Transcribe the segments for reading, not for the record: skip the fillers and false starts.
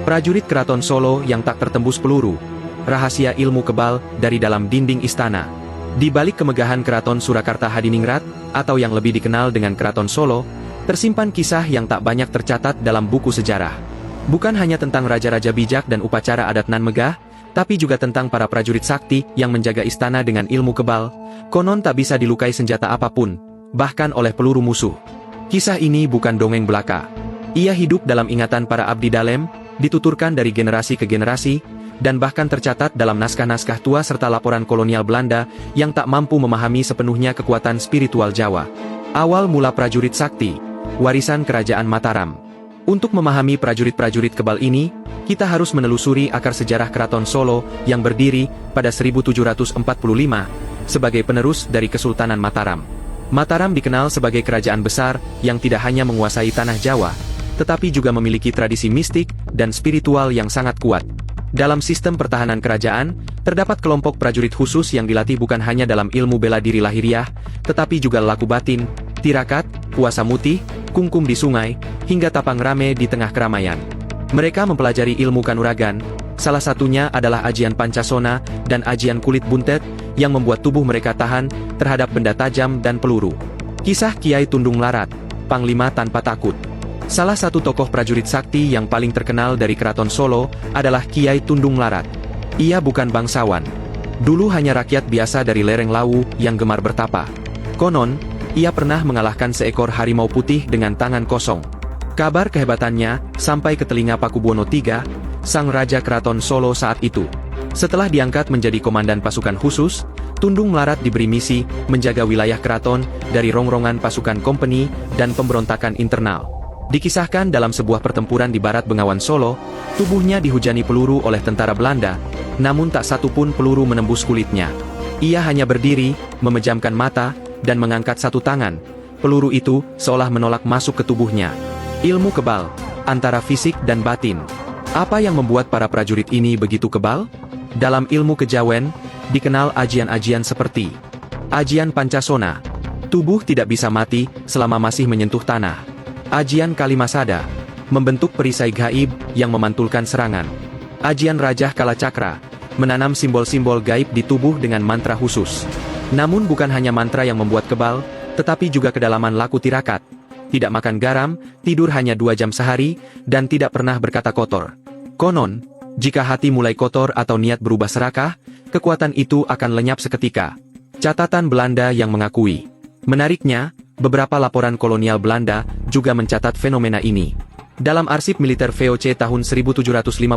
Prajurit Keraton Solo yang tak tertembus peluru. Rahasia ilmu kebal dari dalam dinding istana. Di balik kemegahan Keraton Surakarta Hadiningrat, atau yang lebih dikenal dengan Keraton Solo, tersimpan kisah yang tak banyak tercatat dalam buku sejarah. Bukan hanya tentang raja-raja bijak dan upacara adat nan megah, tapi juga tentang para prajurit sakti yang menjaga istana dengan ilmu kebal, konon tak bisa dilukai senjata apapun, bahkan oleh peluru musuh. Kisah ini bukan dongeng belaka. Ia hidup dalam ingatan para abdi dalem, dituturkan dari generasi ke generasi, dan bahkan tercatat dalam naskah-naskah tua serta laporan kolonial Belanda yang tak mampu memahami sepenuhnya kekuatan spiritual Jawa. Awal mula prajurit sakti, warisan kerajaan Mataram. Untuk memahami prajurit-prajurit kebal ini, kita harus menelusuri akar sejarah Keraton Solo yang berdiri pada 1745 sebagai penerus dari Kesultanan Mataram. Mataram dikenal sebagai kerajaan besar yang tidak hanya menguasai tanah Jawa, tetapi juga memiliki tradisi mistik dan spiritual yang sangat kuat. Dalam sistem pertahanan kerajaan, terdapat kelompok prajurit khusus yang dilatih bukan hanya dalam ilmu bela diri lahiriah, tetapi juga laku batin, tirakat, puasa mutih, kungkum di sungai, hingga tapang rame di tengah keramaian. Mereka mempelajari ilmu kanuragan, salah satunya adalah ajian Pancasona dan ajian kulit buntet, yang membuat tubuh mereka tahan terhadap benda tajam dan peluru. Kisah Kiai Tundung Larat, Panglima Tanpa Takut. Salah satu tokoh prajurit sakti yang paling terkenal dari Keraton Solo adalah Kiai Tundung Larat. Ia bukan bangsawan. Dulu hanya rakyat biasa dari lereng Lawu yang gemar bertapa. Konon, ia pernah mengalahkan seekor harimau putih dengan tangan kosong. Kabar kehebatannya sampai ke telinga Pakubuwono III, sang raja Keraton Solo saat itu. Setelah diangkat menjadi komandan pasukan khusus, Tundung Larat diberi misi menjaga wilayah keraton dari rongrongan pasukan kompeni dan pemberontakan internal. Dikisahkan dalam sebuah pertempuran di barat Bengawan Solo, tubuhnya dihujani peluru oleh tentara Belanda, namun tak satu pun peluru menembus kulitnya. Ia hanya berdiri, memejamkan mata, dan mengangkat satu tangan. Peluru itu seolah menolak masuk ke tubuhnya. Ilmu kebal, antara fisik dan batin. Apa yang membuat para prajurit ini begitu kebal? Dalam ilmu kejawen, dikenal ajian-ajian seperti ajian Pancasona. Tubuh tidak bisa mati selama masih menyentuh tanah. Ajian Kalimasada, membentuk perisai gaib yang memantulkan serangan. Ajian Rajah Kalacakra, menanam simbol-simbol gaib di tubuh dengan mantra khusus. Namun bukan hanya mantra yang membuat kebal, tetapi juga kedalaman laku tirakat. Tidak makan garam, tidur hanya 2 jam sehari, dan tidak pernah berkata kotor. Konon, jika hati mulai kotor atau niat berubah serakah, kekuatan itu akan lenyap seketika. Catatan Belanda yang mengakui. Menariknya, beberapa laporan kolonial Belanda juga mencatat fenomena ini. Dalam arsip militer VOC tahun 1757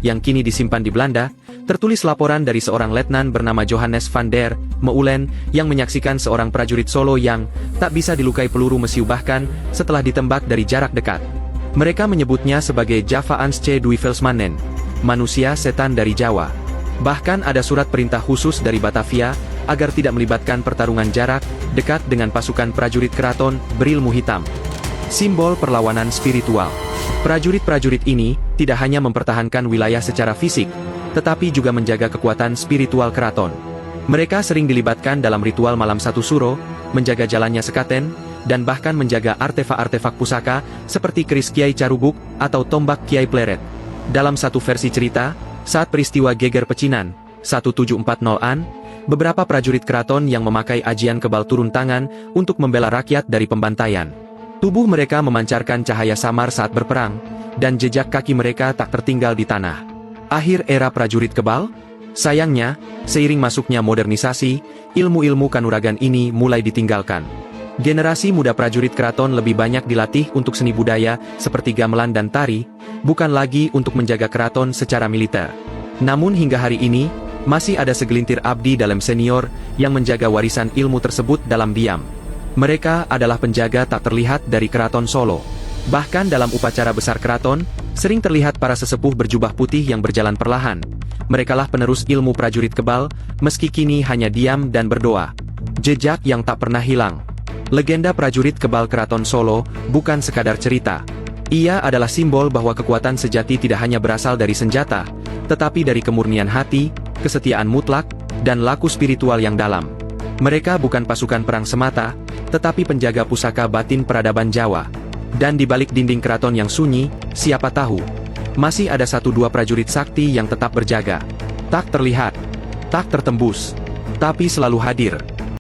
yang kini disimpan di Belanda, tertulis laporan dari seorang letnan bernama Johannes van der Meulen yang menyaksikan seorang prajurit Solo yang tak bisa dilukai peluru mesiu bahkan setelah ditembak dari jarak dekat. Mereka menyebutnya sebagai Javaanse Duivelsmannen, manusia setan dari Jawa. Bahkan ada surat perintah khusus dari Batavia agar tidak melibatkan pertarungan jarak dekat dengan pasukan prajurit keraton berilmu hitam. Simbol perlawanan spiritual. Prajurit-prajurit ini tidak hanya mempertahankan wilayah secara fisik, tetapi juga menjaga kekuatan spiritual keraton. Mereka sering dilibatkan dalam ritual malam satu suro, menjaga jalannya sekaten, dan bahkan menjaga artefak-artefak pusaka seperti keris Kiai Carubuk atau tombak Kiai Pleret. Dalam satu versi cerita, saat peristiwa Geger Pecinan, 1740-an, beberapa prajurit keraton yang memakai ajian kebal turun tangan untuk membela rakyat dari pembantaian. Tubuh mereka memancarkan cahaya samar saat berperang, dan jejak kaki mereka tak tertinggal di tanah. Akhir era prajurit kebal? Sayangnya, seiring masuknya modernisasi, ilmu-ilmu kanuragan ini mulai ditinggalkan. Generasi muda prajurit keraton lebih banyak dilatih untuk seni budaya seperti gamelan dan tari, bukan lagi untuk menjaga keraton secara militer. Namun hingga hari ini, masih ada segelintir abdi dalam senior yang menjaga warisan ilmu tersebut dalam diam. Mereka adalah penjaga tak terlihat dari Keraton Solo. Bahkan dalam upacara besar keraton, sering terlihat para sesepuh berjubah putih yang berjalan perlahan. Merekalah penerus ilmu prajurit kebal, meski kini hanya diam dan berdoa. Jejak yang tak pernah hilang. Legenda prajurit kebal Keraton Solo bukan sekadar cerita. Ia adalah simbol bahwa kekuatan sejati tidak hanya berasal dari senjata, tetapi dari kemurnian hati, kesetiaan mutlak, dan laku spiritual yang dalam. Mereka bukan pasukan perang semata, tetapi penjaga pusaka batin peradaban Jawa. Dan di balik dinding keraton yang sunyi, siapa tahu, Masih ada 1-2 prajurit sakti yang tetap berjaga. Tak terlihat, tak tertembus, tapi selalu hadir.